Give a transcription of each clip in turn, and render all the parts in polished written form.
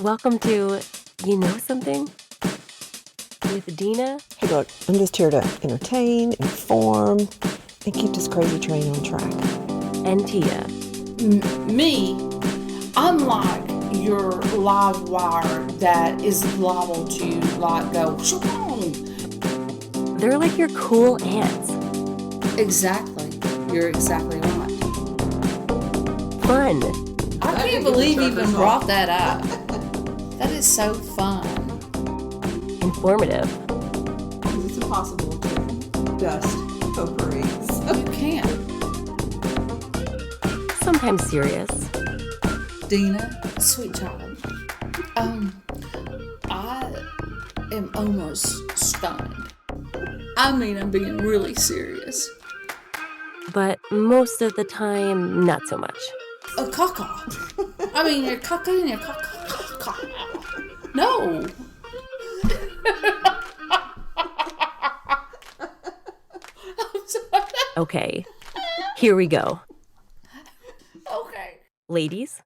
Welcome to You Know Something with Dena Hey, look, I'm just here to entertain, inform, and keep this crazy train on track. and Tia. Me, I'm like your live wire that is liable to like go shalom. They're like your cool aunts. Exactly. You're exactly right. Fun. I can't believe you even brought that up. That is so fun. Informative. It's impossible to dust potpourris. You can't. Sometimes serious. Dena, sweet child. I am almost stunned. I mean, I'm being really serious. But most of the time, not so much. A caca. I mean, your caca and your caca. No. I'm sorry. Okay, here we go. Okay. Ladies,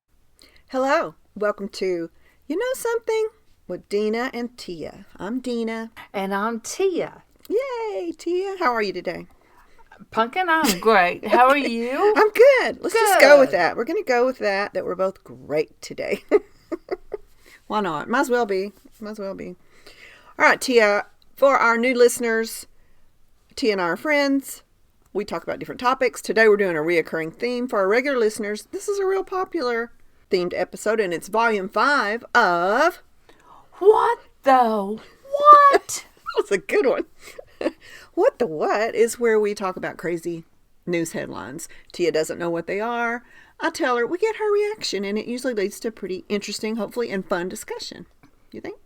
Hello, welcome to You Know Something with Dena and Tia. I'm Dena. And I'm Tia. Yay, Tia. How are you today? Pumpkin, I'm great. How are you? I'm good. Let's just go with Good. that. We're going to go with that we're both great today. Why not? Might as well be. Might as well be. All right, Tia, for our new listeners, Tia and I are friends. We talk about different topics. Today we're doing a reoccurring theme. For our regular listeners, this is a real popular themed episode, and it's volume 5 of... What though? What? That's a good one. What the What is where we talk about crazy news headlines. Tia doesn't know what they are. I tell her, we get her reaction, and it usually leads to a pretty interesting, hopefully, and fun discussion. You think?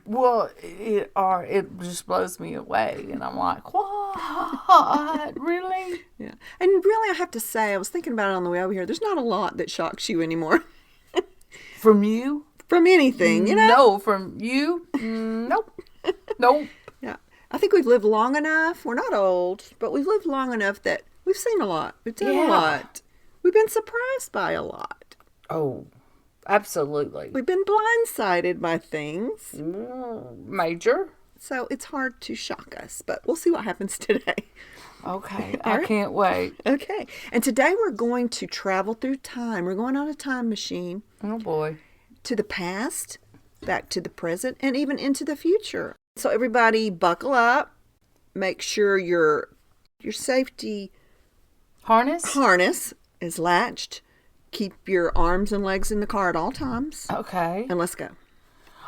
Well, it just blows me away, and I'm like, what? Really? Yeah. And really, I have to say, I was thinking about it on the way over here. There's not a lot that shocks you anymore From you? from anything, you know? No, from you? Nope. Nope. Yeah. I think we've lived long enough. We're not old, but we've lived long enough that we've seen a lot. We've done a Yeah. lot. We've been surprised by a lot. Oh, absolutely. We've been blindsided by things. Major? So it's hard to shock us, but we'll see what happens today. Okay, All I right. can't wait. Okay. And today we're going to travel through time. We're going on a time machine Oh boy. to the past, back to the present, and even into the future. So everybody buckle up. Make sure your safety Harness? harness is latched. Keep your arms and legs in the car at all times. Okay. And let's go.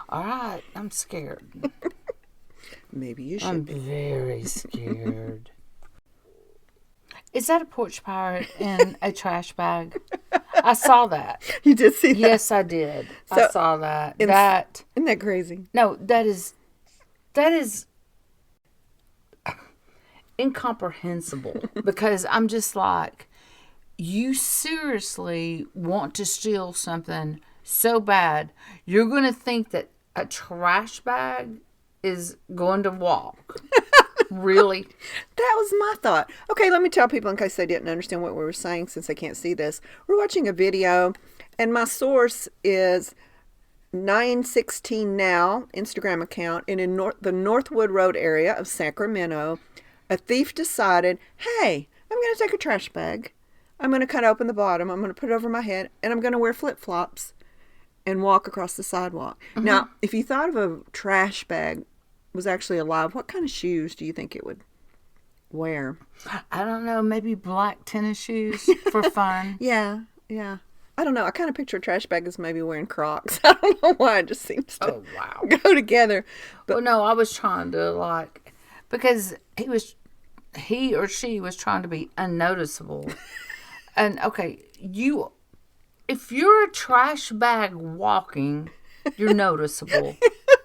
All right. I'm scared. Maybe you should I'm be. very scared. Is that a porch pirate in a trash bag? I saw that. You did see that? Yes, I did. I So, saw that. in- That Isn't that crazy? no, that is incomprehensible because I'm just like, you seriously want to steal something so bad, you're going to think that a trash bag is going to walk. Really? That was my thought. Okay, let me tell people in case they didn't understand what we were saying since they can't see this. We're watching a video, and my source is 916 Now Instagram account. And in the Northwood Road area of Sacramento, a thief decided, hey, I'm going to take a trash bag. I'm going to cut open the bottom. I'm going to put it over my head, and I'm going to wear flip-flops and walk across the sidewalk. Now, if you thought of a trash bag was actually alive, what kind of shoes do you think it would wear? I don't know, maybe black tennis shoes for fun. Yeah. I don't know. I kind of picture a trash bag as maybe wearing Crocs. I don't know why. It just seems to Oh, wow. go together. But Well, no, I was trying to like, because he or she was trying to be unnoticeable. And okay, if you're a trash bag walking, you're noticeable,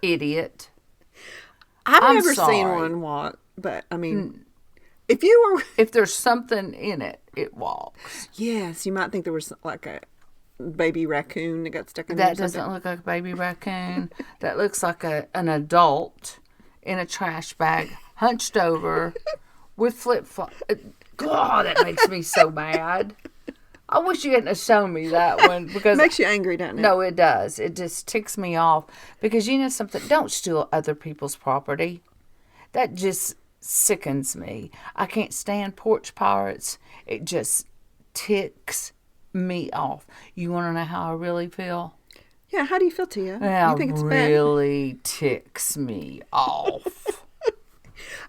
idiot. I've I'm never seen sorry. one walk. But I mean, if you were, If there's something in it, it walks. yes, you might think there was like a baby raccoon that got stuck in there. That doesn't look like a baby raccoon. That looks like an adult in a trash bag, hunched over, with flip-flops. God, that makes me so mad. I wish you hadn't have shown me that one because Makes you angry, doesn't it? no, it does. It just ticks me off because you know something. Don't steal other people's property. That just sickens me. I can't stand porch pirates. It just ticks me off. You want to know how I really feel? Yeah, how do you feel, Tia? Yeah, You think it's really ticks me off.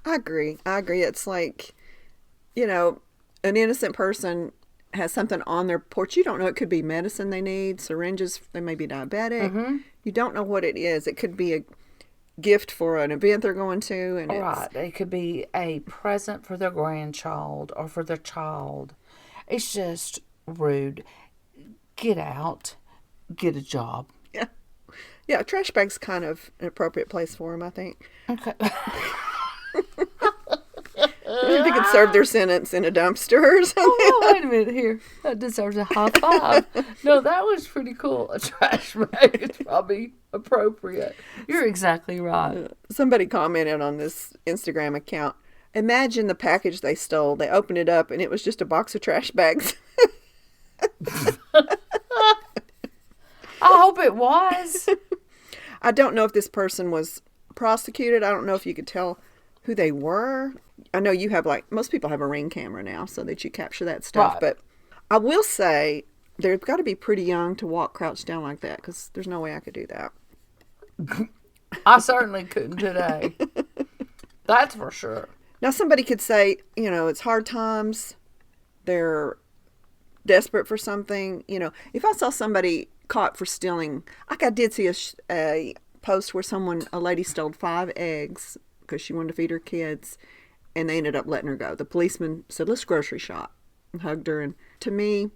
I agree. It's like, an innocent person has something on their porch. You don't know. It could be medicine they need, syringes. They may be diabetic. Mm-hmm. You don't know what it is. It could be a gift for an event they're going to. And Right. It could be a present for their grandchild or for their child. It's just rude. Get out. Get a job. Yeah, a trash bag's kind of an appropriate place for them, I think. Okay. They could serve their sentence in a dumpster or something. Oh, wait a minute here. That deserves a high five. No, that was pretty cool. A trash bag is probably appropriate. You're exactly right. Somebody commented on this Instagram account. Imagine the package they stole. They opened it up and it was just a box of trash bags. I hope it was. I don't know if this person was prosecuted. I don't know if you could tell who they were. I know you have most people have a Ring camera now so that you capture that stuff. Right. But I will say they've got to be pretty young to walk crouched down like that because there's no way I could do that. I certainly couldn't today. That's for sure. Now somebody could say, it's hard times. They're desperate for something. If I saw somebody caught for stealing, like I did see a post where a lady stole 5 eggs because she wanted to feed her kids, and they ended up letting her go. The policeman said, let's grocery shop, and hugged her. And to me,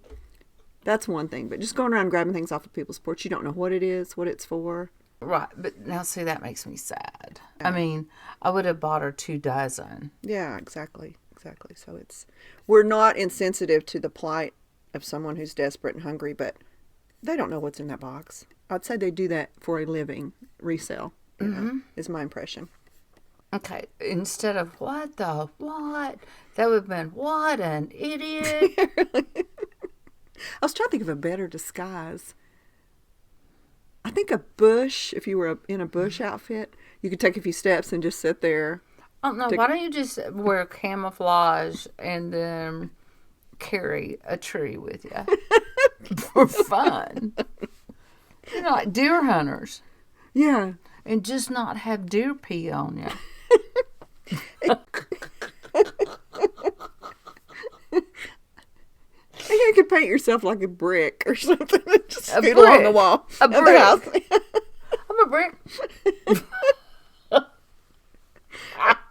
that's one thing. But just going around grabbing things off of people's porch, you don't know what it is, what it's for. Right. But now, see, that makes me sad. I mean, I would have bought her 2 dozen. Yeah, exactly. So we're not insensitive to the plight of someone who's desperate and hungry, but they don't know what's in that box. I'd say they do that for a living, resale, is my impression. Okay, instead of what, that would have been what an idiot. I was trying to think of a better disguise. I think a bush, if you were in a bush outfit, you could take a few steps and just sit there. Oh, no, why don't you just wear camouflage and then carry a tree with you for fun? Like deer hunters. Yeah. And just not have deer pee on you. You could paint yourself like a brick or something and just A scoot along the brick. wall A of the brick. house. I'm a brick.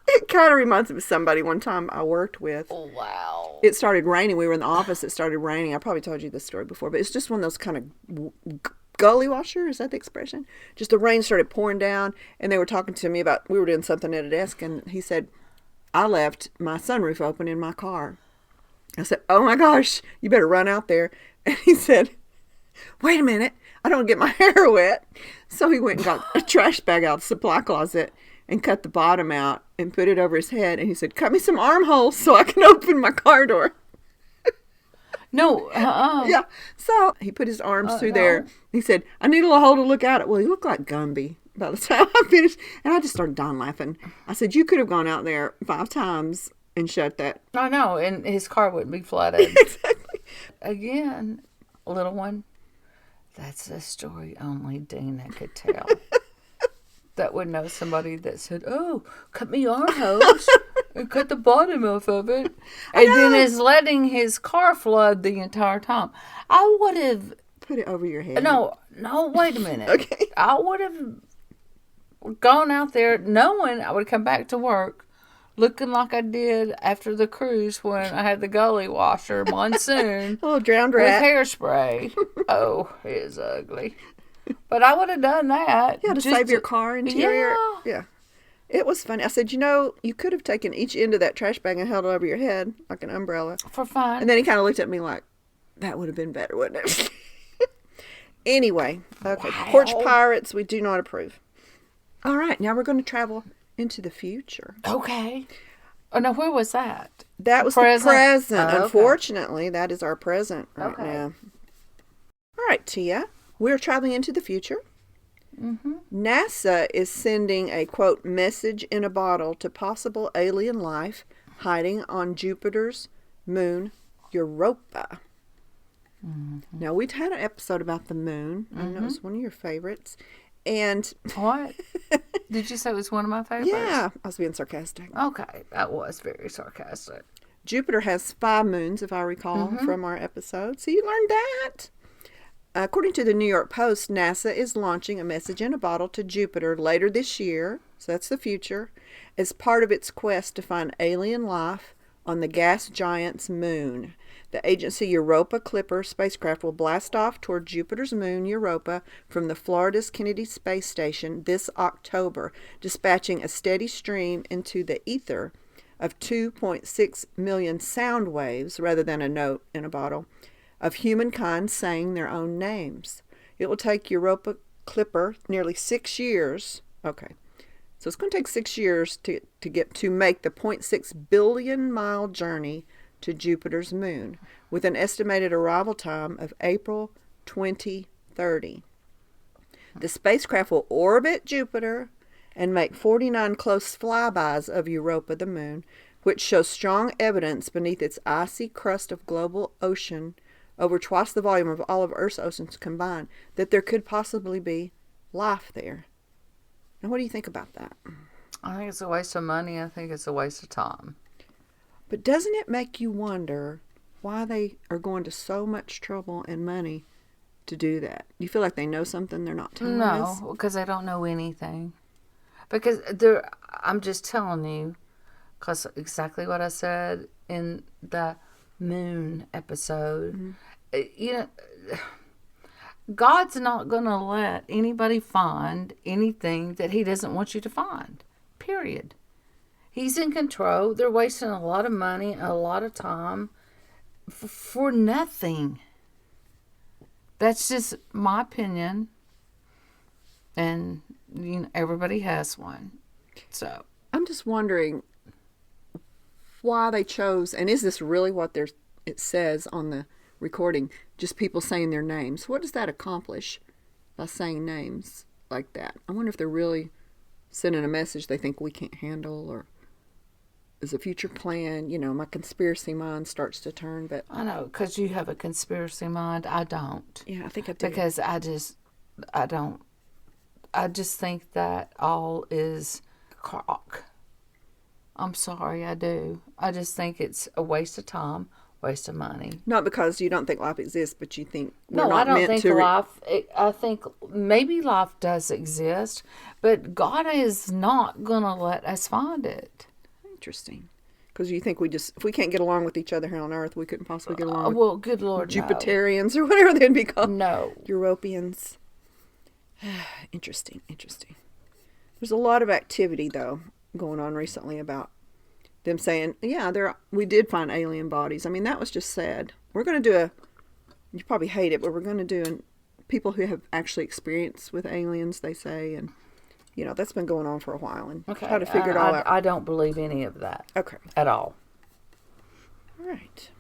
It kind of reminds me of somebody one time I worked with. Oh, wow. It started raining. We were in the office. It started raining. I probably told you this story before, but it's just one of those kind of gully washer. Is that the expression? Just the rain started pouring down, and they were talking to me about, we were doing something at a desk, and he said, I left my sunroof open in my car. I said, oh my gosh, you better run out there. And he said, wait a minute, I don't get my hair wet. So he went and got a trash bag out of the supply closet and cut the bottom out and put it over his head. And he said, cut me some armholes so I can open my car door. No, Yeah. So he put his arms through there. He said, I need a little hole to look out. Well, he looked like Gumby by the time I finished. And I just started dying laughing. I said, you could have gone out there 5 times and shut that. I know, and his car wouldn't be flooded. Exactly. Again, little one, that's a story only Dena could tell. That would know somebody that said, oh, cut me armholes and cut the bottom off of it. And then is letting his car flood the entire time. I would have... Put it over your head. No, wait a minute. Okay. I would have gone out there knowing I would come back to work looking like I did after the cruise when I had the gully washer monsoon A little drowned with rat. hairspray. Oh, it is ugly. But I would have done that. Yeah, to just save your car interior. Yeah. Yeah. It was funny. I said, you could have taken each end of that trash bag and held it over your head like an umbrella. For fun. And then he kind of looked at me like, that would have been better, wouldn't it? Anyway, okay. Wow. Porch pirates, we do not approve. All right, now we're going to travel into the future. Okay. Oh, no, where was that? That was Present? the present. Oh, okay. Unfortunately, that is our present right Okay. now. All right, Tia. We're traveling into the future. Mm-hmm. NASA is sending a, quote, message in a bottle to possible alien life hiding on Jupiter's moon, Europa. Mm-hmm. Now, we've had an episode about the moon. I know it's one of your favorites. And What? Did you say it was one of my favorites? yeah, I was being sarcastic. Okay, that was very sarcastic. Jupiter has 5 moons, if I recall, from our episode. So you learned that. According to the New York Post, NASA is launching a message in a bottle to Jupiter later this year, so that's the future, as part of its quest to find alien life on the gas giant's moon. The agency Europa Clipper spacecraft will blast off toward Jupiter's moon, Europa, from the Florida's Kennedy Space Station this October, dispatching a steady stream into the ether of 2.6 million sound waves, rather than a note in a bottle, of humankind saying their own names. It will take Europa Clipper nearly 6 years. Okay. So it's going to take 6 years to make the 0.6 billion mile journey to Jupiter's moon, with an estimated arrival time of April 2030. The spacecraft will orbit Jupiter and make 49 close flybys of Europa, the moon, which shows strong evidence beneath its icy crust of global ocean, over twice the volume of all of Earth's oceans combined, that there could possibly be life there. Now, what do you think about that? I think it's a waste of money. I think it's a waste of time. But doesn't it make you wonder why they are going to so much trouble and money to do that? You feel like they know something they're not telling us? No, because they don't know anything. Because I'm just telling you, because exactly what I said in the moon episode. You know, God's not going to let anybody find anything that he doesn't want you to find. Period. He's in control. They're wasting a lot of money, a lot of time for nothing. That's just my opinion. And everybody has one. So I'm just wondering why they chose, and is this really what it says on the recording, just people saying their names? What does that accomplish by saying names like that? I wonder if they're really sending a message they think we can't handle, or is a future plan. My conspiracy mind starts to turn. But I know, because you have a conspiracy mind. I don't. Yeah, I think I do. Because I don't. I just think that all is crock. I'm sorry, I do. I just think it's a waste of time, waste of money. Not because you don't think life exists, but you think we're No, not I don't meant think to. life. I think maybe life does exist, but God is not gonna let us find it. Interesting. Because you think if we can't get along with each other here on Earth, we couldn't possibly get along with Well, good Lord, Jupiterians or whatever they'd be called. No. Europeans. Interesting. There's a lot of activity, though, going on recently about them saying, yeah, we did find alien bodies. I mean, that was just said. We're going to do you probably hate it, but we're going to do people who have actually experienced with aliens, they say, and, that's been going on for a while, and Okay. try to figure it all out. I don't believe any of that. Okay. At all. All right.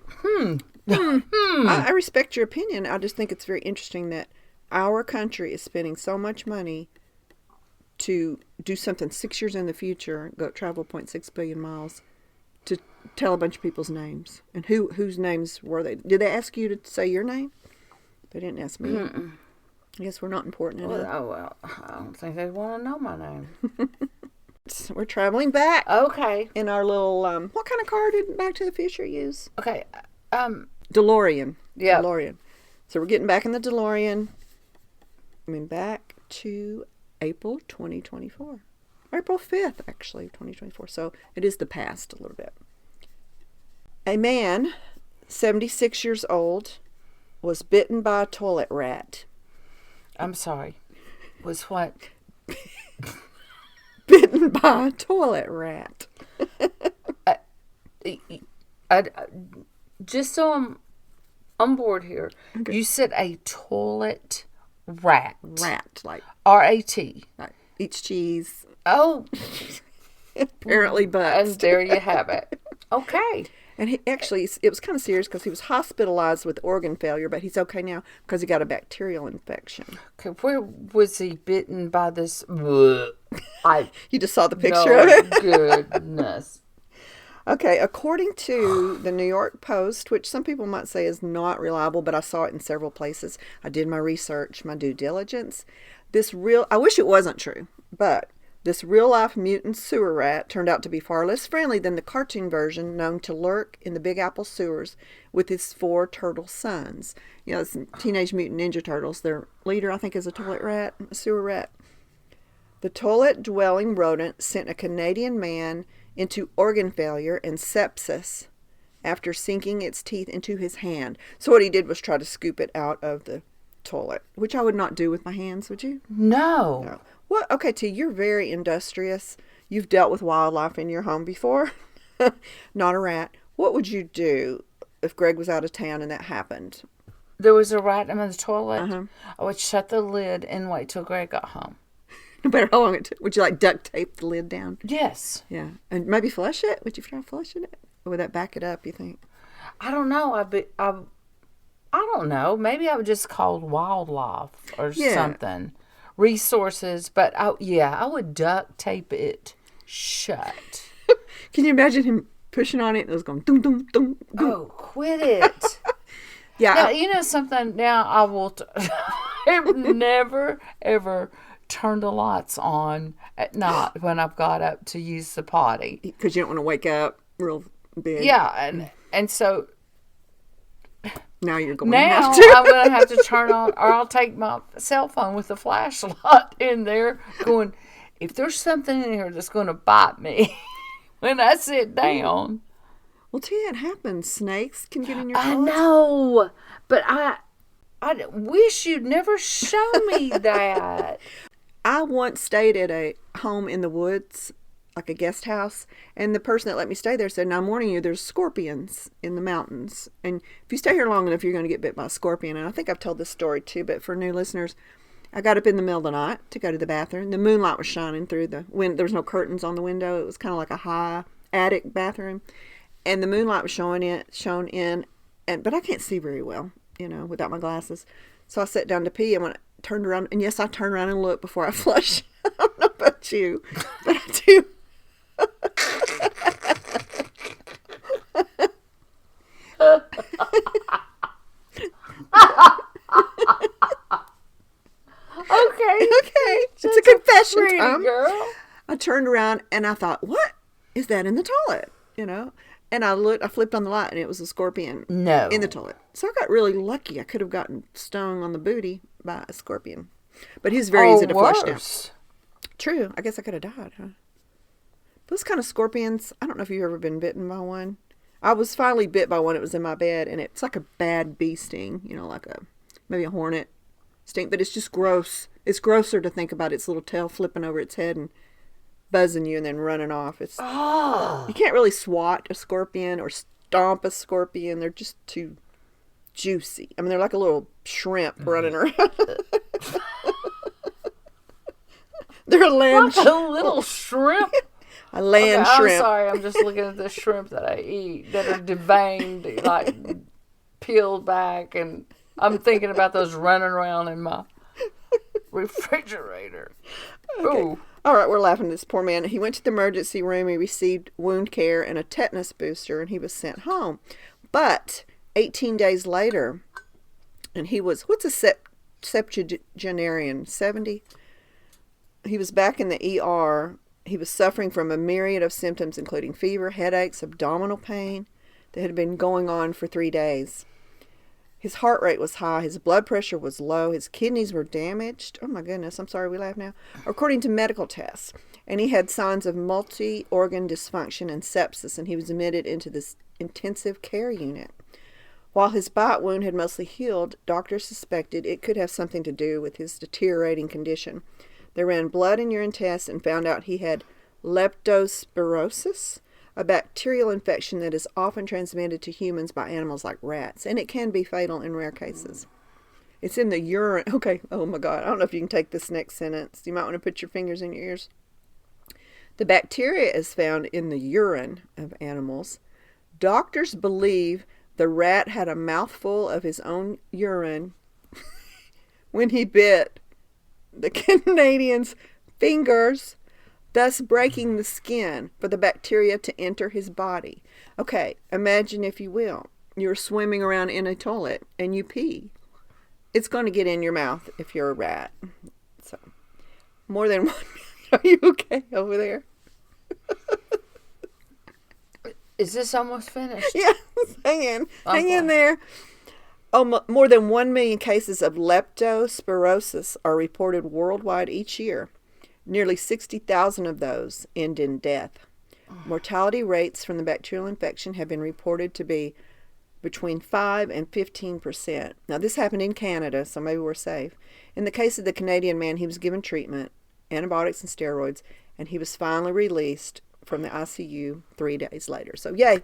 I respect your opinion. I just think it's very interesting that our country is spending so much money to do something 6 years in the future, go travel 0.6 billion miles, to tell a bunch of people's names. And whose names were they? Did they ask you to say your name? They didn't ask me. Mm-mm. I guess we're not important enough. Well, I don't think they want to know my name. We're traveling back Okay. in our little, what kind of car did Back to the Future use? Okay. DeLorean. Yeah. DeLorean. So we're getting back in the DeLorean. Back to April 2024. April 5th, actually, 2024. So it is the past a little bit. A man, 76 years old, was bitten by a toilet rat. I'm sorry. Was what? Bitten by a toilet rat. Just so I'm on board here, Okay. you said a toilet rat. Rat, like R-A-T. eats cheese. Oh, Apparently And bust. there you have it. Okay. And it was kind of serious because he was hospitalized with organ failure, but he's okay now because he got a bacterial infection. Okay, where was he bitten by this? Bleh. You just saw the picture No of it. goodness. Okay, according to the New York Post, which some people might say is not reliable, but I saw it in several places. I did my research, my due diligence. I wish it wasn't true, but this real-life mutant sewer rat turned out to be far less friendly than the cartoon version known to lurk in the Big Apple sewers with his 4 turtle sons. You know, it's Teenage Mutant Ninja Turtles. Their leader, I think, is a sewer rat. The toilet-dwelling rodent sent a Canadian man into organ failure and sepsis after sinking its teeth into his hand. So what he did was try to scoop it out of the toilet, which I would not do with my hands, would you? No. No. Well, okay, T, you're very industrious. You've dealt with wildlife in your home before. Not a rat. What would you do if Greg was out of town and that happened? There was a rat in the toilet. Uh-huh. I would shut the lid and wait till Greg got home. No matter how long it took. Would you like duct tape the lid down? Yes. Yeah. And maybe flush it? Would you try flushing it? Or would that back it up, you think? I don't know. I don't know. Maybe I would just call wildlife or something. Resources. But I would duct tape it shut. Can you imagine him pushing on it and it was going dum dum dum dum? Oh, quit it. Yeah. Now, you know something? Now I will. I've never, ever turned the lights on at night when I've got up to use the potty. Because you don't want to wake up real big. Yeah, and so Now you're going now to have to. I'm going to have to turn on, or I'll take my cell phone with the flashlight in there going, if there's something in here that's going to bite me when I sit down. Well, Tia, it happens. Snakes can get in your I toilets. know, but I wish you'd never show me that. I once stayed at a home in the woods, like a guest house, and the person that let me stay there said, now I'm warning you, there's scorpions in the mountains. And if you stay here long enough, you're going to get bit by a scorpion. And I think I've told this story too, but for new listeners, I got up in the middle of the night to go to the bathroom. The moonlight was shining through the window. There was no curtains on the window. It was kind of like a high attic bathroom. And the moonlight was shone in, but I can't see very well, without my glasses. So I sat down to pee, and when I turned around, and yes, I turned around and looked before I flushed. I don't know about you, but I do. Okay. It's a confession Pretty time. girl. I turned around and I thought, what is that in the toilet? And I flipped on the light and it was a scorpion No. in the toilet. So I got really lucky. I could have gotten stung on the booty by a scorpion. But he's very easy to flush down. Worse. True. I guess I could have died, huh? Those kind of scorpions, I don't know if you've ever been bitten by one. I was finally bit by one. It was in my bed and it's like a bad bee sting, like maybe a hornet sting, but it's just gross. It's grosser to think about its little tail flipping over its head and buzzing you and then running off. You can't really swat a scorpion or stomp a scorpion. They're just too juicy. I mean, they're like a little shrimp running around. They're a land Like a little shrimp. A land Okay, shrimp. I'm sorry, I'm just looking at the shrimp that I eat that are deveined, like peeled back, and I'm thinking about those running around in my refrigerator. Okay. Ooh. All right, we're laughing at this poor man. He went to the emergency room. He received wound care and a tetanus booster, and he was sent home. But 18 days later, and he was, what's a septuagenarian? 70? He was back in the ER. He was suffering from a myriad of symptoms, including fever, headaches, abdominal pain that had been going on for 3 days. His heart rate was high. His blood pressure was low. His kidneys were damaged. Oh, my goodness. I'm sorry we laugh now. According to medical tests. And he had signs of multi-organ dysfunction and sepsis, and he was admitted into this intensive care unit. While his bite wound had mostly healed, doctors suspected it could have something to do with his deteriorating condition. They ran blood and urine tests and found out he had leptospirosis, a bacterial infection that is often transmitted to humans by animals like rats, and it can be fatal in rare cases. It's in the urine. Okay, oh my God, I don't know if you can take this next sentence. You might want to put your fingers in your ears. The bacteria is found in the urine of animals. Doctors believe the rat had a mouthful of his own urine when he bit the Canadian's fingers, thus breaking the skin for the bacteria to enter his body. Okay, imagine, if you will, you're swimming around in a toilet and you pee. It's going to get in your mouth if you're a rat. So, more than 1 million. Are you okay over there? Is this almost finished? Yeah, hang in there. Oh, more than 1 million cases of leptospirosis are reported worldwide each year. Nearly 60,000 of those end in death. Mortality rates from the bacterial infection have been reported to be between 5 and 15%. Now, this happened in Canada, so maybe we're safe. In the case of the Canadian man, he was given treatment, antibiotics and steroids, and he was finally released from the ICU 3 days later. So, yay,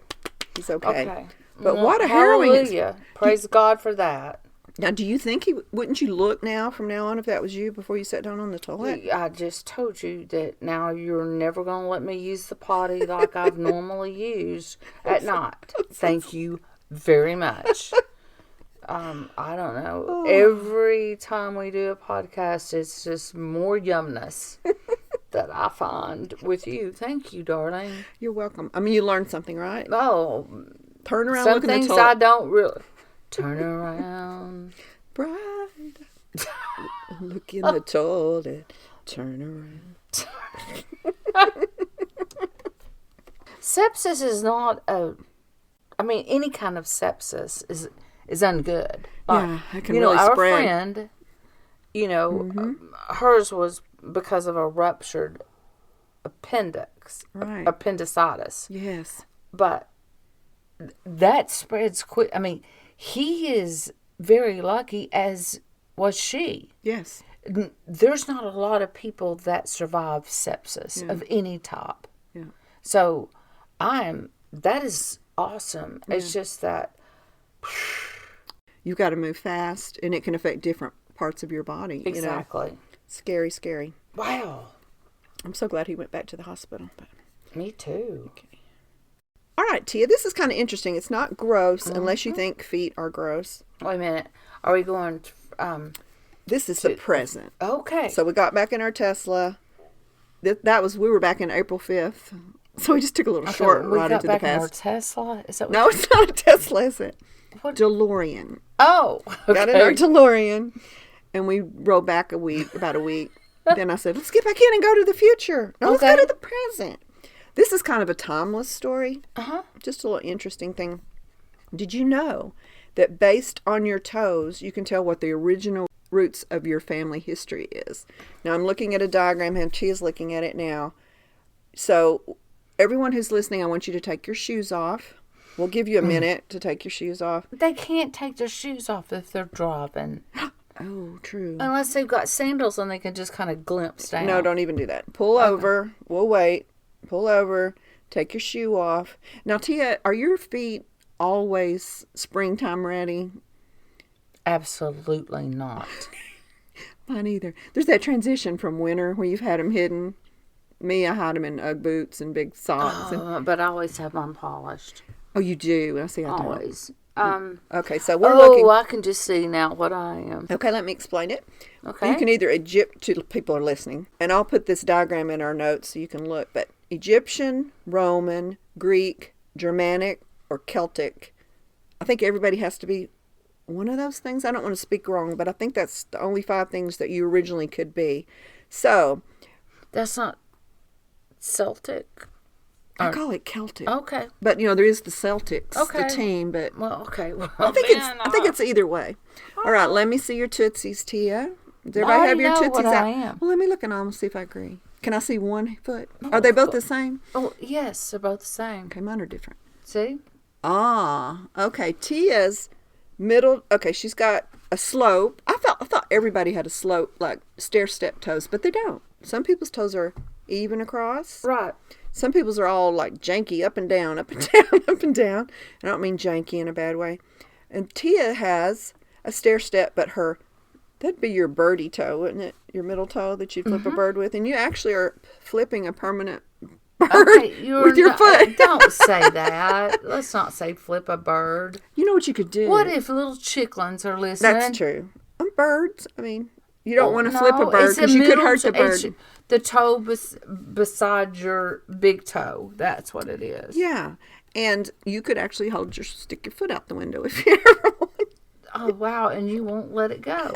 he's okay. But what a harrowing... Hallelujah. Praise God for that. Now, do you think wouldn't you look now, from now on, if that was you, before you sat down on the toilet? I just told you that now you're never going to let me use the potty like I've normally used at night. Thank you very much. I don't know. Every time we do a podcast, it's just more yumness that I find with you. Thank you, darling. You're welcome. I mean, you learned something, right? Oh, Turn around, some look in the things toilet. I don't really. Turn around. Bride, look in the toilet. Turn around. Sepsis is not any kind of sepsis is ungood. Yeah, it can you know, really our spread. friend, hers was because of a ruptured appendix, Right. appendicitis. Yes. But that spreads quick. I mean, he is very lucky, as was she. Yes. There's not a lot of people that survive sepsis of any type. Yeah. So that is awesome. Yeah. It's just that You've got to move fast, and it can affect different parts of your body. Exactly. You know? Scary, scary. Wow. I'm so glad he went back to the hospital. But... Me too. Okay. All right, Tia, this is kind of interesting. It's not gross unless you think feet are gross. Wait a minute. Are we going to... This is the present. Okay. So we got back in our Tesla. We were back in April 5th. So we just took a little short ride into the We got back in our past. Tesla? Is that what No, it's not a Tesla, is it? What? DeLorean. Oh, okay. Got in our DeLorean, and we rode back about a week. Then I said, let's get back in and go to the future. No, let's go to the present. This is kind of a timeless story. Uh-huh. Just a little interesting thing. Did you know that based on your toes, you can tell what the original roots of your family history is? Now, I'm looking at a diagram, and Tia's looking at it now. So, everyone who's listening, I want you to take your shoes off. We'll give you a minute to take your shoes off. They can't take their shoes off if they're driving. Oh, true. Unless they've got sandals and they can just kind of glimpse down. No, don't even do that. Pull over. We'll wait. Pull over. Take your shoe off. Now, Tia, are your feet always springtime ready? Absolutely not. Mine either. There's that transition from winter where you've had them hidden. Me, I hide them in Ugg boots and big socks. But I always have mine polished. Oh, you do? I see. I don't. Always. Okay, so we're looking. I can just see now what I am. Okay, let me explain it. Okay. You can either people are listening, and I'll put this diagram in our notes so you can look. But Egyptian, Roman, Greek, Germanic, or Celtic. I think everybody has to be one of those things. I don't want to speak wrong, but I think that's the only 5 things that you originally could be. So. That's not Celtic. I call it Celtic. Okay. But, there is the Celtics, Okay. the team, but Well, okay. Well, I think it's either way. All right, let me see your tootsies, Tia. Does everybody have your know tootsies what out? I am. Well, let me look at them and see if I agree. Can I see one foot? Are they both the same? Oh, yes, they're both the same. Okay, mine are different. See? Okay. Tia's middle. Okay, she's got a slope. I thought everybody had a slope, like stair-step toes, but they don't. Some people's toes are even across. Right. Some people's are all like janky, up and down, up and down, up and down. I don't mean janky in a bad way. And Tia has a stair step, but her That'd be your birdie toe, wouldn't it? Your middle toe that you flip a bird with. And you actually are flipping a permanent bird with your foot. Don't say that. Let's not say flip a bird. You know what you could do? What if little chicklins are listening? That's true. Birds, I mean, you don't want to flip a bird because you could hurt the bird. The toe beside your big toe. That's what it is. Yeah. And you could actually stick your foot out the window if you ever want. Oh, wow. And you won't let it go.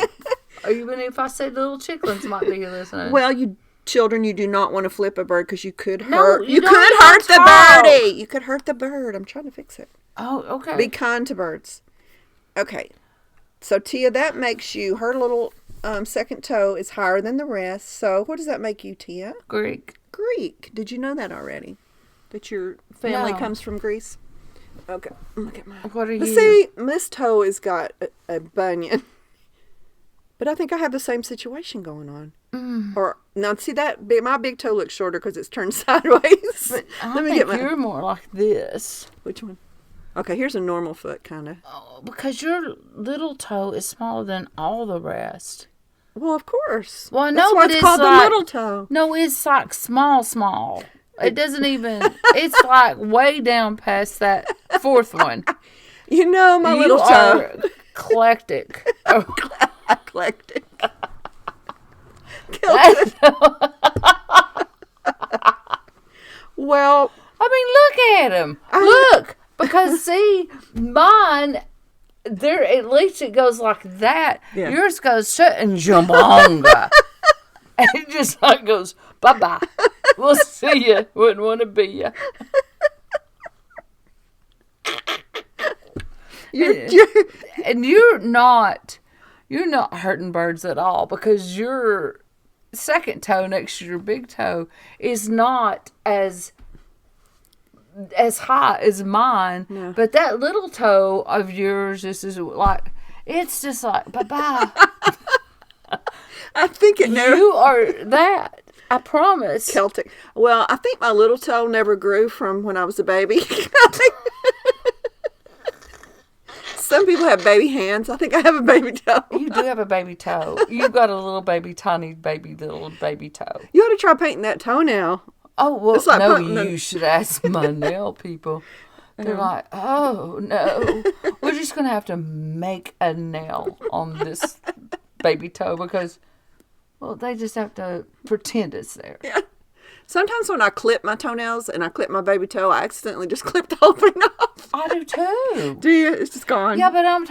Or even if I said little chicklins might be listening. Well, you children, you do not want to flip a bird because you could No, hurt. you You don't could have hurt the to. birdie. You could hurt the bird. I'm trying to fix it. Oh, okay. Be kind to birds. Okay. So, Tia, that makes you, her little second toe is higher than the rest. So, what does that make you, Tia? Greek. Greek. Did you know that already? That your family No. comes from Greece? Okay. Look at mine. What are But you? see, Miss Toe has got a bunion. But I think I have the same situation going on. Or now, see that my big toe looks shorter because it's turned sideways. But I Let me think get my you're more like this. which one? Okay, here's a normal foot, kind of. Oh, because your little toe is smaller than all the rest. Well, of course. Well, That's no, why but it's it's called like, the little toe. No, it's like small. It doesn't even. It's like way down past that fourth one. You know, my You little toe. are eclectic. Oh, Eclectic. Celtic. Well, I mean, look at him. Look, because see, mine. There, at least it goes like that. Yeah. Yours goes shut and jambonga. And it just like goes, bye-bye. We'll see you. Wouldn't want to be you. And you're not hurting birds at all because your second toe next to your big toe is not as high as mine. No. But that little toe of yours is like, it's just like, bye-bye. I think it never. You are that. I promise. Celtic. Well, I think my little toe never grew from when I was a baby. I think some people have baby hands. I think I have a baby toe. You do have a baby toe. You've got a little baby, tiny little baby toe. You ought to try painting that toenail. Oh, well, It's like no, putting you should ask my nail people. They're like, oh, no. We're just going to have to make a nail on this baby toe because, well, they just have to pretend it's there. Yeah. Sometimes when I clip my toenails and I clip my baby toe, I accidentally just clip the whole thing off. I do too. Do you? It's just gone. Yeah, but I'm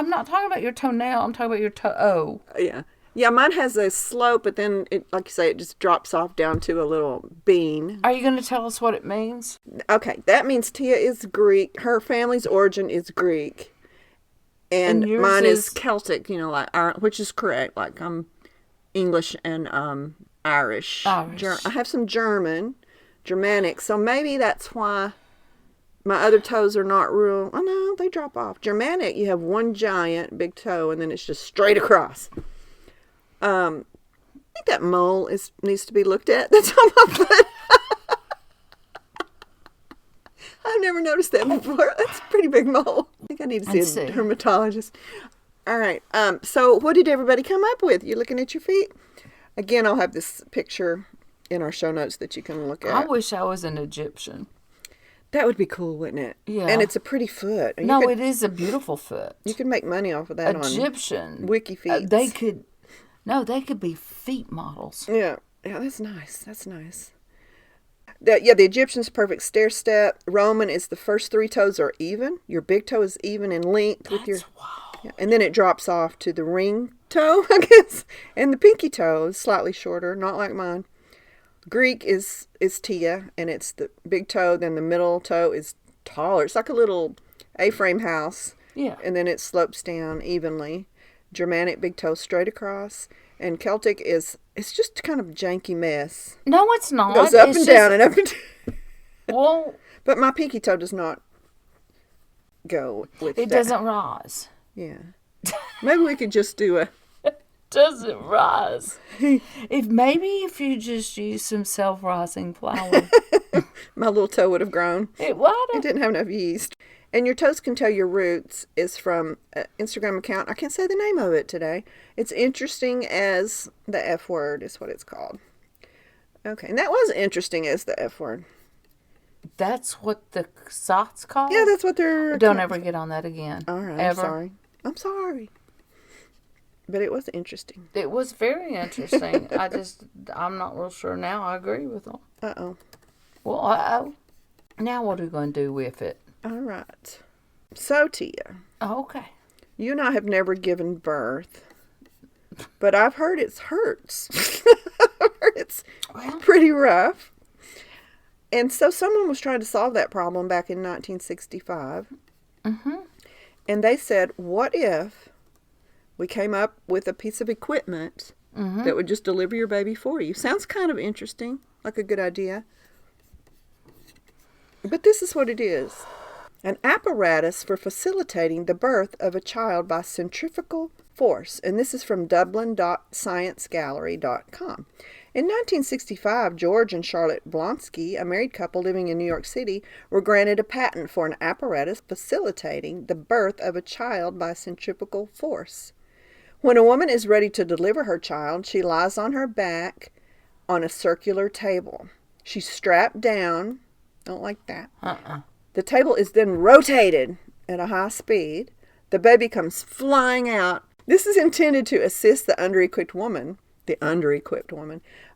not talking about your toenail. I'm talking about your toe. Yeah. Yeah, mine has a slope, but then, like you say, it just drops off down to a little bean. Are you going to tell us what it means? Okay, that means Tia is Greek. Her family's origin is Greek. And yours mine is is Celtic, like which is correct. Like I'm English and Irish. Irish. I have some Germanic, so maybe that's why my other toes are not real. Oh no, they drop off. Germanic, you have one giant big toe, and then it's just straight across. I think that mole needs to be looked at. That's on my foot. I've never noticed that before. That's a pretty big mole. I think I need to see a dermatologist. All right. So what did everybody come up with? You looking at your feet? Again, I'll have this picture in our show notes that you can look at. I wish I was an Egyptian. That would be cool, wouldn't it? Yeah. And it's a pretty foot. It is a beautiful foot. You can make money off of that Egyptian. on Wiki Feet. They could be feet models. Yeah. Yeah, that's nice. That's nice. The Egyptian's perfect stair step. Roman is the first three toes are even. Your big toe is even in length with your. Wow. Yeah, and then it drops off to the ring toe, I guess. And the pinky toe is slightly shorter, not like mine. Greek is Tia, and it's the big toe. Then the middle toe is taller. It's like a little A-frame house. Yeah. And then it slopes down evenly. Germanic, big toe straight across. And Celtic it's just kind of a janky mess. No, it's not. It goes up and down and up and down. Well, But my pinky toe does not go with it that. doesn't rise. Yeah. Maybe we could just do a... Doesn't rise. If you just use some self-rising flour. My little toe would have grown. It would. It didn't have enough yeast. And Your Toes Can Tell Your Roots is from an Instagram account. I can't say the name of it today. It's interesting as the F word is what it's called. Okay, and that was interesting as the F word. That's what the site's called? Yeah, that's what they're... Don't ever get on that again. All right, Ever. I'm sorry. But it was interesting. It was very interesting. I'm not real sure now. I agree with them. Uh-oh. Well, uh-oh. Now what are we going to do with it? All right. So, Tia, Oh, okay. you and I have never given birth, but I've heard it hurts. I've heard it's pretty rough. And so someone was trying to solve that problem back in 1965. Mm-hmm. And they said, what if we came up with a piece of equipment that would just deliver your baby for you? Sounds kind of interesting, like a good idea. But this is what it is. An apparatus for facilitating the birth of a child by centrifugal force. And this is from dublin.sciencegallery.com. In 1965, George and Charlotte Blonsky, a married couple living in New York City, were granted a patent for an apparatus facilitating the birth of a child by centrifugal force. When a woman is ready to deliver her child, she lies on her back on a circular table. She's strapped down. Don't like that. The table is then rotated at a high speed. The baby comes flying out. This is intended to assist the under-equipped woman,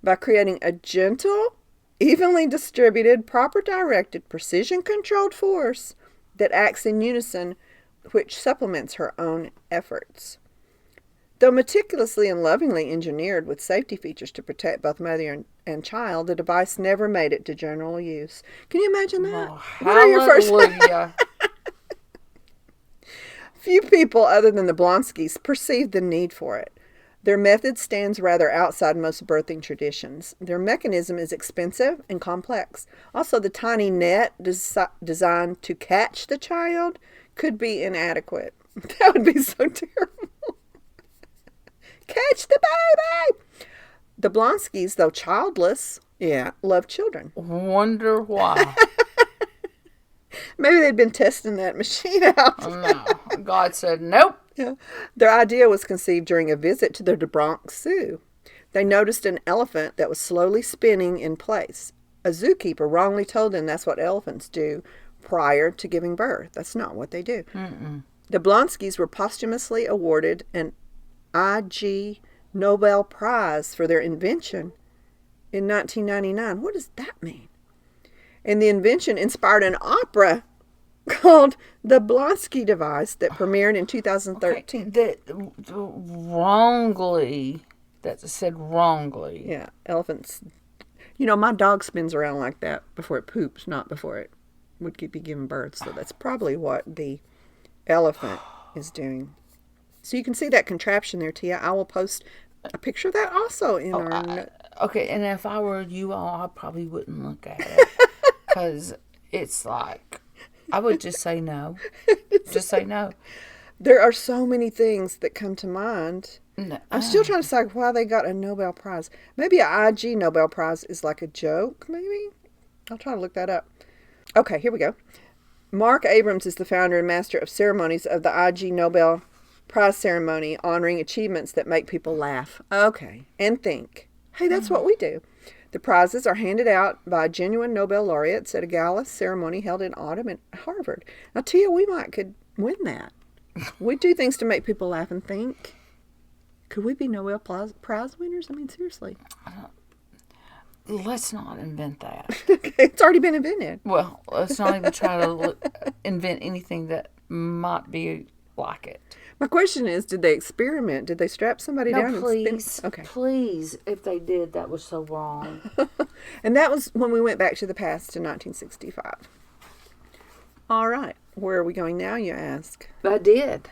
by creating a gentle, evenly distributed, proper directed, precision-controlled force that acts in unison, which supplements her own efforts. Though meticulously and lovingly engineered with safety features to protect both mother and child, the device never made it to general use. Can you imagine that? What are your first... Few people other than the Blonskys perceived the need for it. Their method stands rather outside most birthing traditions. Their mechanism is expensive and complex. Also, the tiny net designed to catch the child could be inadequate. That would be so terrible. Catch the baby! The Blonskys, though childless, love children. Wonder why. Maybe they'd been testing that machine out. No. God said, nope. Yeah. Their idea was conceived during a visit to the Bronx Zoo. They noticed an elephant that was slowly spinning in place. A zookeeper wrongly told them that's what elephants do prior to giving birth. That's not what they do. The Blonskys were posthumously awarded an IG Nobel Prize for their invention in 1999. What does that mean? And the invention inspired an opera called The Blonsky Device that premiered in 2013. Okay, that said wrongly. Yeah, elephants. You know, my dog spins around like that before it poops, not before it would be giving birth. So that's probably what the elephant is doing. So you can see that contraption there, Tia. I will post a picture of that also in our... Okay, and if I were you all, I probably wouldn't look at it. Because it's like, I would just say no. Just say no. There are so many things that come to mind. No. I'm still trying to decide why they got a Nobel Prize. Maybe an IG Nobel Prize is like a joke, maybe? I'll try to look that up. Okay, here we go. Mark Abrams is the founder and master of ceremonies of the IG Nobel Prize ceremony, honoring achievements that make people laugh. Okay, and think. Hey, that's what we do. The prizes are handed out by genuine Nobel laureates at a gala ceremony held in autumn at Harvard. Now, Tia, we could win that. We do things to make people laugh and think. Could we be Nobel Prize winners? I mean, seriously. Let's not invent that. Okay, it's already been invented. Well, let's not even try to invent anything that might be like it. My question is, did they experiment? Did they strap somebody down and spin? Okay. Please, if they did, that was so wrong. And that was when we went back to the past to 1965. All right. Where are we going now, you ask? I did.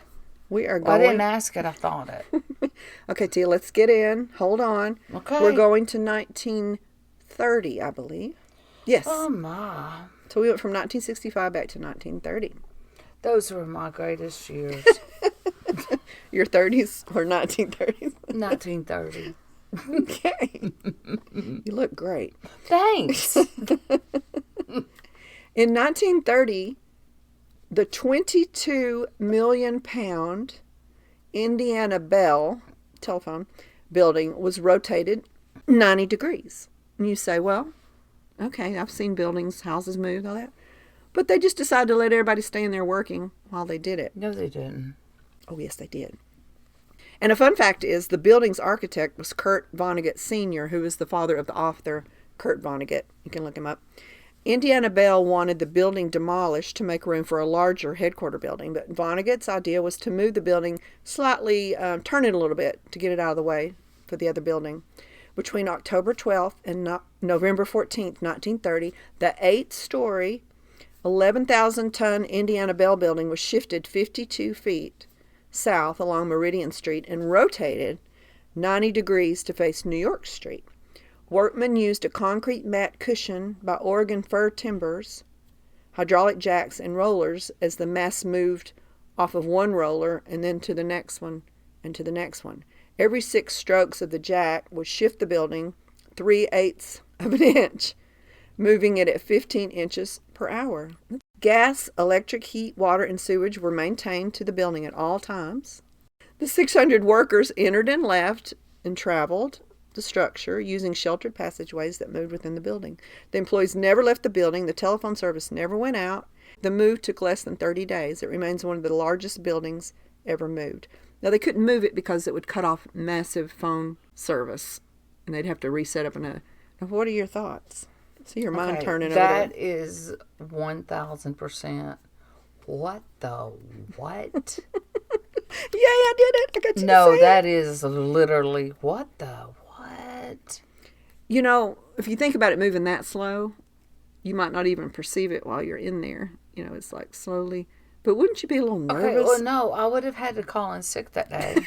We are going... I didn't ask it, I thought it. Okay, Tia, let's get in. Hold on. Okay. We're going to 1930, I believe. Yes. Oh, my. So we went from 1965 back to 1930. Those were my greatest years. Your 30s or 1930s? 1930. Okay. You look great. Thanks. In 1930, The 22 million pound Indiana Bell telephone building was rotated 90 degrees. And you say, well, okay, I've seen buildings, houses moved, all that. But they just decided to let everybody stay in there working while they did it. No, they didn't. Oh, yes, they did. And a fun fact is the building's architect was Kurt Vonnegut Sr., who is the father of the author Kurt Vonnegut. You can look him up. Indiana Bell wanted the building demolished to make room for a larger headquarter building, but Vonnegut's idea was to move the building slightly, turn it a little bit to get it out of the way for the other building. Between October 12th and November 14th, 1930, the 8-story, 11,000-ton Indiana Bell building was shifted 52 feet south along Meridian Street and rotated 90 degrees to face New York Street. Workmen used a concrete mat cushion by Oregon fir timbers, hydraulic jacks, and rollers as the mass moved off of one roller and then to the next one and to the next one. Every 6 strokes of the jack would shift the building 3/8 of an inch, moving it at 15 inches per hour. Gas, electric, heat, water, and sewage were maintained to the building at all times. The 600 workers entered and left and traveled the structure using sheltered passageways that moved within the building. The employees never left the building. The telephone service never went out. The move took less than 30 days. It remains one of the largest buildings ever moved. Now, they couldn't move it because it would cut off massive phone service, and they'd have to reset up another. Now, what are your thoughts? See your mind turning over there. That is 1,000%. What the what? Yay, I did it. I got you No, to say that it. is literally what the what? You know, if you think about it moving that slow, you might not even perceive it while you're in there. You know, it's like slowly. But wouldn't you be a little nervous? Okay, well, no, I would have had to call in sick that day.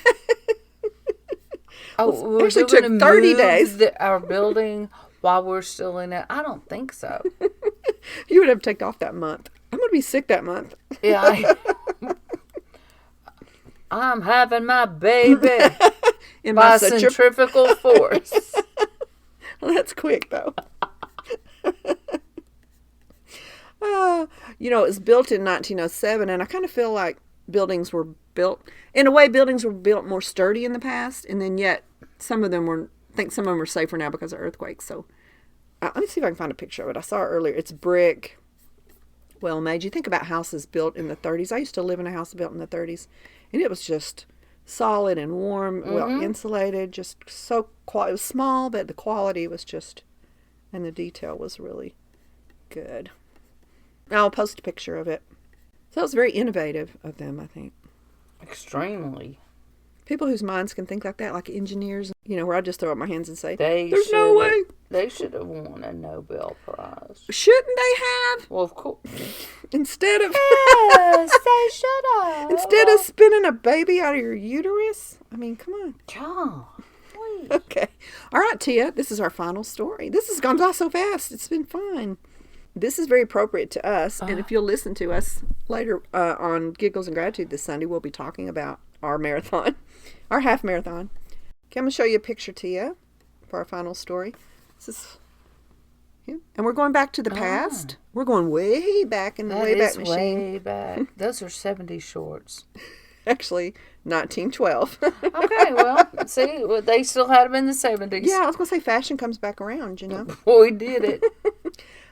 Well, it actually took 30 days. Our building while we're still in it? I don't think so. You would have taken off that month. I'm going to be sick that month. Yeah. I'm having my baby In by my centrifugal force. Well, that's quick, though. You know, it was built in 1907, and I kind of feel like buildings were built, in a way, buildings were built more sturdy in the past, and then yet some of them were, I think some of them are safer now because of earthquakes. So let me see if I can find a picture of it. I saw it earlier. It's brick, well made. You think about houses built in the 30s. I used to live in a house built in the 30s, and it was just solid and warm, well insulated, just so it was small, but the quality was just, and the detail was really good. I'll post a picture of it. So it was very innovative of them, I think. Extremely. People whose minds can think like that, like engineers, you know, where I just throw up my hands and say, There's there's no way. They should have won a Nobel Prize. Shouldn't they have? Well, of course. Instead of Yes, they should have. instead of spinning a baby out of your uterus? I mean, come on. John, please. Okay. All right, Tia, this is our final story. This has gone by so fast. It's been fun. This is very appropriate to us, and if you'll listen to us later on Giggles and Gratitude this Sunday, we'll be talking about our marathon, our half marathon. Okay, I'm going to show you a picture, Tia, for our final story. This is, yeah. And we're going back to the past. We're going way back in the Wayback Machine. Way back. Those are 70s shorts. Actually, 1912. Okay, well, see, they still had them in the 70s. Yeah, I was going to say fashion comes back around, you know. Boy, did it.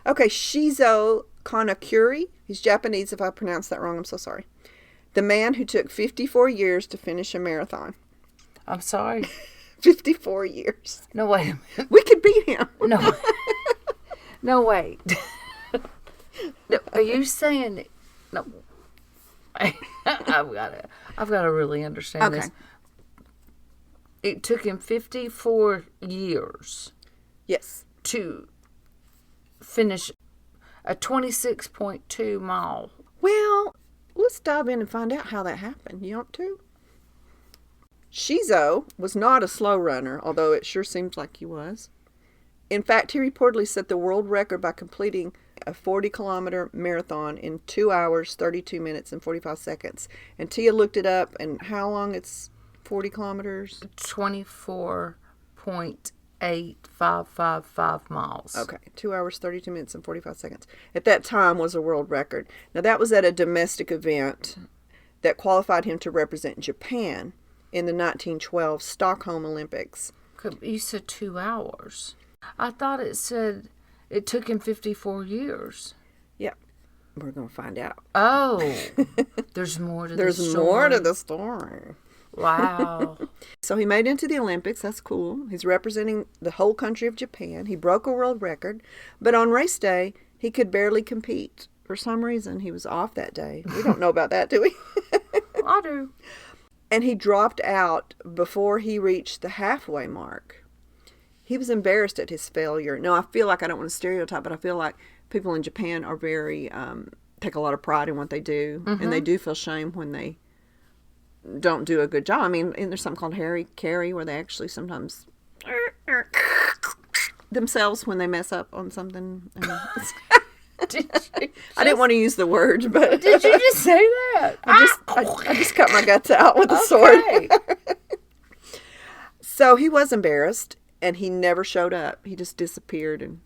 Okay, Shizo Kanakuri. He's Japanese. If I pronounced that wrong, I'm so sorry. The man who took 54 years to finish a marathon. I'm sorry. 54 years. No, wait a minute. We could beat him. No. No, wait. No, are you saying... No. I've got to really understand this. It took him 54 years Yes. to finish a 26.2 mile. Well, let's dive in and find out how that happened. You want to? Shizo was not a slow runner, although it sure seems like he was. In fact, he reportedly set the world record by completing a 40-kilometer marathon in 2 hours, 32 minutes, and 45 seconds. And Tia looked it up, and how long it's 40 kilometers? 24.8 1.8555 miles. Okay, 2 hours, 32 minutes, and 45 seconds. At that time was a world record. Now, that was at a domestic event that qualified him to represent Japan in the 1912 Stockholm Olympics. You said 2 hours. I thought it said it took him 54 years. Yeah, we're going to find out. Oh, there's more to the story. There's more to the story. Wow. So he made it into the Olympics. That's cool. He's representing the whole country of Japan. He broke a world record. But on race day, he could barely compete. For some reason, he was off that day. We don't know about that, do we? I do. And he dropped out before he reached the halfway mark. He was embarrassed at his failure. Now, I feel like I don't want to stereotype, but I feel like people in Japan are very, take a lot of pride in what they do. Mm-hmm. And they do feel shame when they don't do a good job. I mean, and there's something called carry, where they actually sometimes themselves when they mess up on something. I didn't want to use the word, but did you just say that? I just cut my guts out with a sword. So he was embarrassed, and he never showed up. He just disappeared and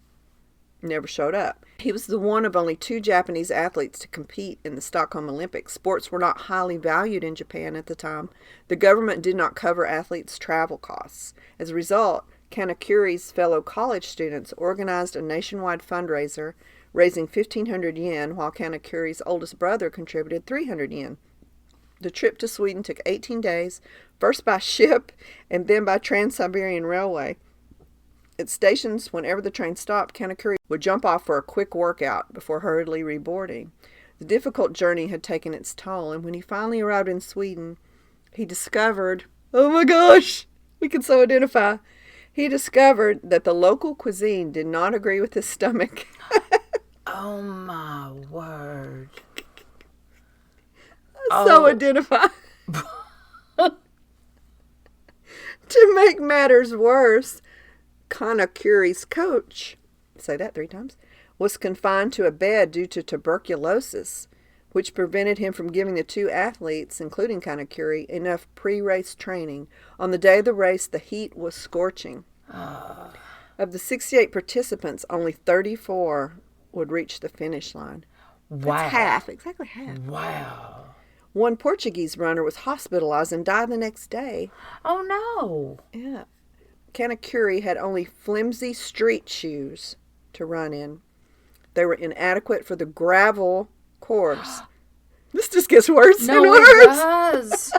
never showed up. He was the one of only 2 Japanese athletes to compete in the Stockholm Olympics. Sports were not highly valued in Japan at the time. The government did not cover athletes' travel costs. As a result, Kanekuri's fellow college students organized a nationwide fundraiser, raising 1,500 yen, while Kanekuri's oldest brother contributed 300 yen. The trip to Sweden took 18 days, first by ship and then by Trans-Siberian Railway. At stations, whenever the train stopped, Kanekuri would jump off for a quick workout before hurriedly reboarding. The difficult journey had taken its toll, and when he finally arrived in Sweden, he discovered, oh my gosh, we can so identify. He discovered that the local cuisine did not agree with his stomach. Oh my word. So identify. To make matters worse, Kanekuri's coach, say that 3 times, was confined to a bed due to tuberculosis, which prevented him from giving the 2 athletes, including Kanekuri, enough pre-race training. On the day of the race, the heat was scorching. Of the 68 participants, only 34 would reach the finish line. Wow. That's half, exactly half. Wow. One Portuguese runner was hospitalized and died the next day. Oh, no. Yeah. Kanekuri had only flimsy street shoes to run in. They were inadequate for the gravel course. This just gets worse and worse. It does.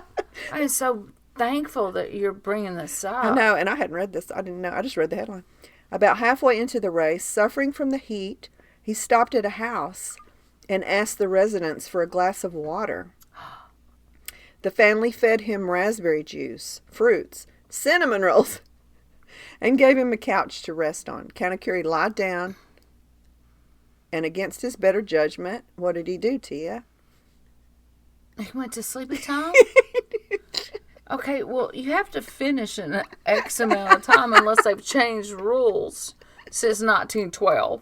I'm so thankful that you're bringing this up. I know, and I hadn't read this. I didn't know. I just read the headline. About halfway into the race, suffering from the heat, he stopped at a house and asked the residents for a glass of water. The family fed him raspberry juice, fruits, cinnamon rolls, and gave him a couch to rest on. Kanekuri lied down, and against his better judgment, what did he do, Tia? He went to sleepy time? Okay, well, you have to finish in X amount of time unless they've changed rules since 1912.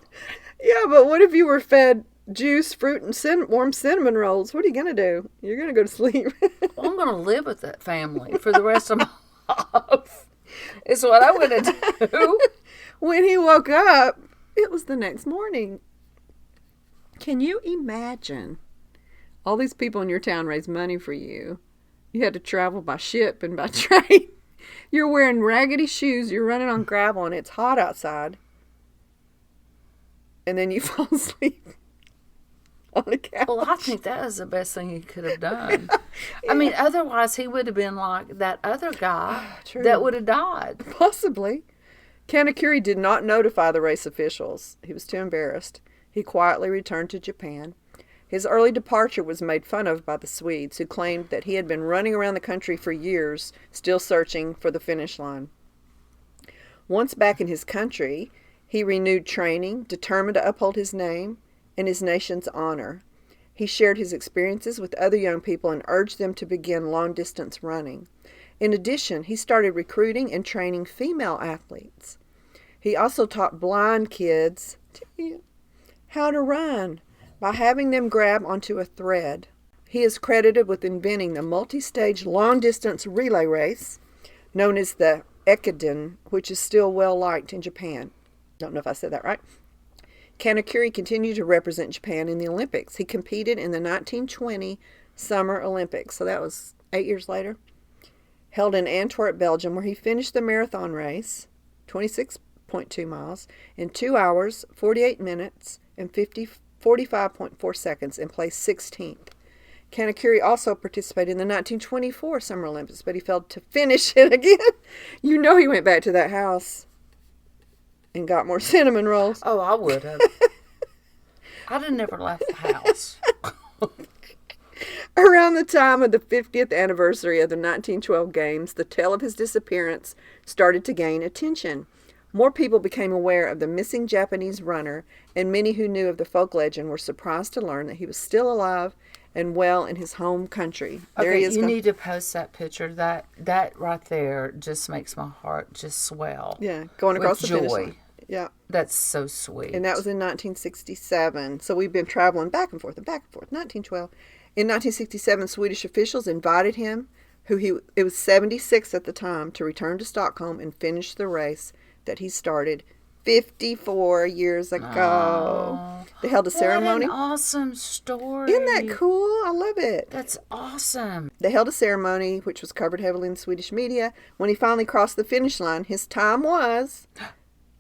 Yeah, but what if you were fed juice, fruit, and warm cinnamon rolls? What are you going to do? You're going to go to sleep. Well, I'm going to live with that family for the rest of my life. Is what I'm going to do. When he woke up, it was the next morning. Can you imagine? All these people in your town raised money for you. You had to travel by ship and by train. You're wearing raggedy shoes. You're running on gravel, and it's hot outside. And then you fall asleep on the couch. Well, I think that was the best thing he could have done. Yeah. I mean, otherwise he would have been like that other guy that would have died. Possibly. Kanekuri did not notify the race officials. He was too embarrassed. He quietly returned to Japan. His early departure was made fun of by the Swedes, who claimed that he had been running around the country for years, still searching for the finish line. Once back in his country, he renewed training, determined to uphold his name and his nation's honor. He shared his experiences with other young people and urged them to begin long-distance running. In addition, he started recruiting and training female athletes. He also taught blind kids how to run by having them grab onto a thread. He is credited with inventing the multi-stage long-distance relay race, known as the Ekiden, which is still well liked in Japan. Don't know if I said that right. Kanekuri continued to represent Japan in the Olympics. He competed in the 1920 Summer Olympics, so that was 8 years later, held in Antwerp, Belgium, where he finished the marathon race, 26.2 miles, in 2 hours, 48 minutes, and 45.4 seconds, and placed 16th. Kanekuri also participated in the 1924 Summer Olympics, but he failed to finish it again. You know he went back to that house and got more cinnamon rolls. Oh, I would have. I'd have never left the house. Around the time of the 50th anniversary of the 1912 Games, the tale of his disappearance started to gain attention. More people became aware of the missing Japanese runner, and many who knew of the folk legend were surprised to learn that he was still alive and well in his home country. There Okay, he is. you need to post that picture. That right there just makes my heart just swell. Yeah, going across with the finish joy. line. Yeah. That's so sweet. And that was in 1967. So we've been traveling back and forth and back and forth. 1912. In 1967, Swedish officials invited him, it was 76 at the time, to return to Stockholm and finish the race that he started 54 years ago. Oh, They held a ceremony. What an awesome story. Isn't that cool? I love it. That's awesome. They held a ceremony, which was covered heavily in Swedish media. When he finally crossed the finish line, his time was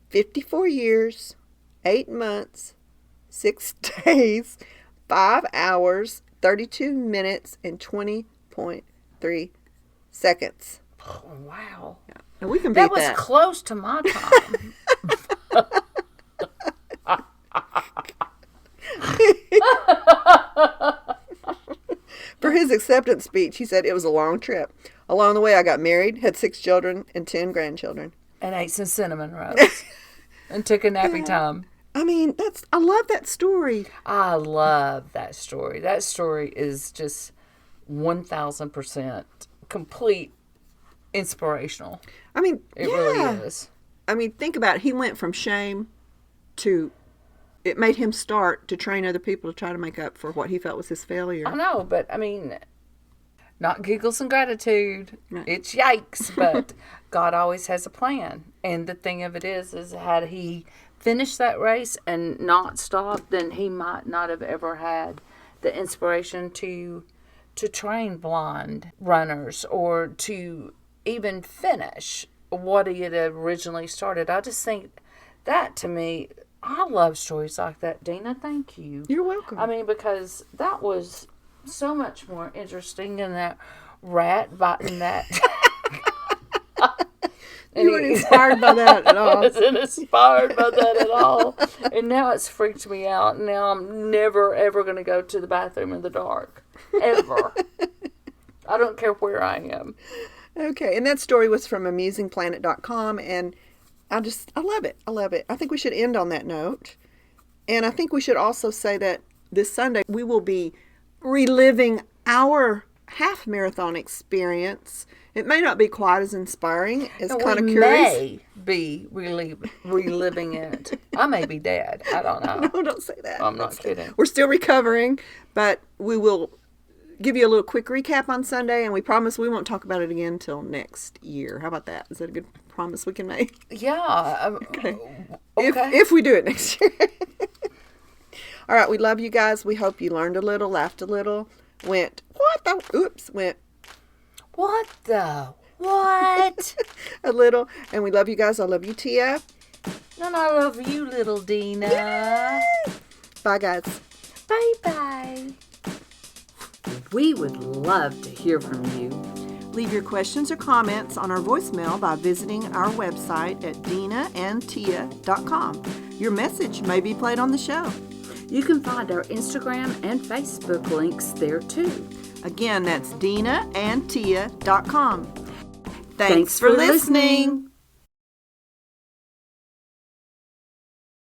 54 years, 8 months, 6 days, 5 hours, 32 minutes, and 20.3 seconds. Oh, wow. Yeah. And we can beat That was that. close to my time. For his acceptance speech, he said it was a long trip. Along the way, I got married, had 6 children, and 10 grandchildren. And ate some cinnamon rolls. And took a nappy time. I mean, I love that story. I love that story. That story is just 1,000% complete inspirational. I mean, It really is. I mean, think about it. He went from shame to, it made him start to train other people to try to make up for what he felt was his failure. I know, but I mean, not giggles and gratitude. Right. It's yikes, but God always has a plan. And the thing of it is had he finished that race and not stopped, then he might not have ever had the inspiration to train blind runners or to even finish what he had originally started. I just think that, to me, I love stories like that, Dena. Thank you. You're welcome. I mean, because that was so much more interesting than that rat biting that. You weren't inspired by that at all. I wasn't inspired by that at all. And now it's freaked me out. Now I'm never, ever going to go to the bathroom in the dark. Ever. I don't care where I am. Okay, and that story was from amusingplanet.com, and I love it. I love it. I think we should end on that note. And I think we should also say that this Sunday we will be reliving our half marathon experience. It may not be quite as inspiring as kind of curious. May be reliving it. I may be dead. I don't know. No, don't say that. I'm not kidding. We're still recovering, but we will give you a little quick recap on Sunday, and we promise we won't talk about it again until next year. How about that? Is that a good promise we can make? Yeah. Okay. Okay. If we do it next year. All right, we love you guys. We hope you learned a little, laughed a little, went, what a little. And we love you guys. I love you, Tia. And I love you, little Dena. Bye, guys. Bye-bye. We would love to hear from you. Leave your questions or comments on our voicemail by visiting our website at denaandtia.com. Your message may be played on the show. You can find our Instagram and Facebook links there too. Again, that's denaandtia.com. Thanks for listening.